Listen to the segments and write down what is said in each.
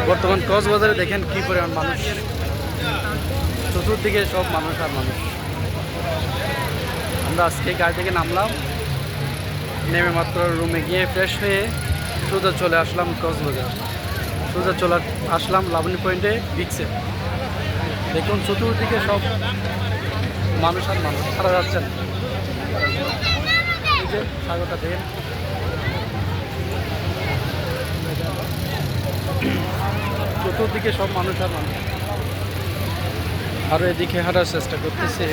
বর্তমান কক্সবাজারে দেখেন কি পরিমাণ মানুষ, চতুর্দিকে সব মানুষ আর মানুষ। আমরা আজকে গাড়ি থেকে নামলাম, নেমে মাত্র রুমে গিয়ে ফ্রেশ হয়ে সোজা চলে আসলাম কক্সবাজার। সোজা চলে আসলাম লাবণী পয়েন্টে বিচে। দেখুন চতুর্দিকে সব মানুষ আর মানুষ, সারা যাচ্ছেন। এই যে সাগরটা দেখেন, চতুর্দিকে সব মানুষ আর মানুষ। আরো এদিকে হাঁটার চেষ্টা করতেছে।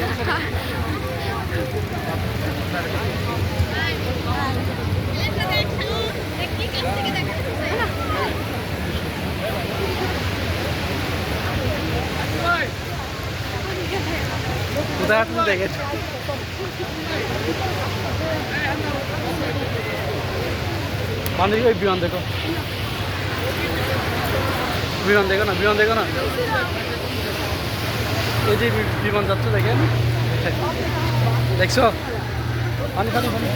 কোথায় আপনি দেখেছেন? মানে ওই বিমান দেখো, বিমান দেখো না, বিমান দেখো না, এই যে বিমান যাচ্ছে দেখেন, দেখছো? পানি পানি পানি,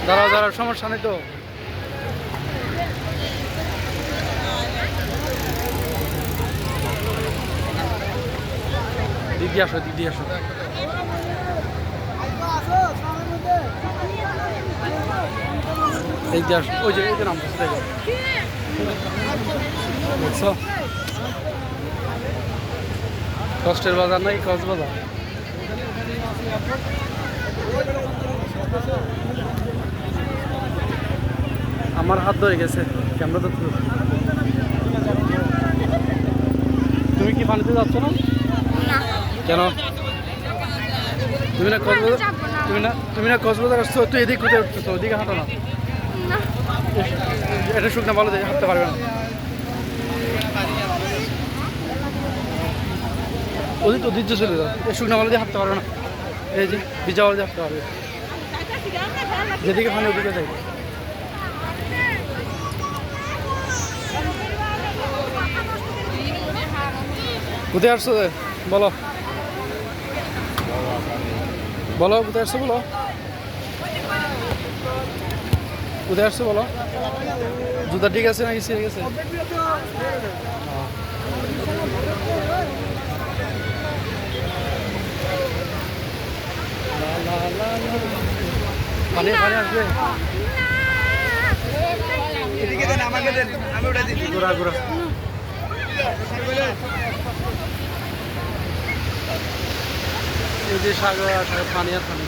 দাঁড়াও দাঁড়াও, সমস্যা নেই তো। দিদি আসো, দিদি আসো। এই যে আসো, ওই যে এই যে নাম দেখো, দেখছো? কষ্টের বাজার নাই কক্সবাজার। আমার হাত ধরে গেছে, ক্যামেরা তো। তুমি কি পানিতে যাচ্ছ না? কেন? তুমি না কক্সবাজার, তুমি না কক্সবাজার আসছো, তুই এদিক কোথায় উঠতেছো? ওদিকে হাঁটো না, এটা শুকনা ভালো দেখে হাঁটতে পারবে না। ওদিক তো দিচ্ছে চলে যাও, এই শুকনা ভালো দিয়ে হাঁটতে পারবে না। এই যে ভিজা ভালো দিয়ে হাঁটতে পারবে, যেদিকে পানি ওদিকে যাই। কোথায় আসছো বলো, বলো কোথায় আসছো, বলো কোথায় আসছো বলো। জুতা ঠিক আছে নাকি ছিঁড়ে গেছে? পানি পানি আসবে, ঘোরা ঘোরা। এই যে সাগর আর পানি আর পানি।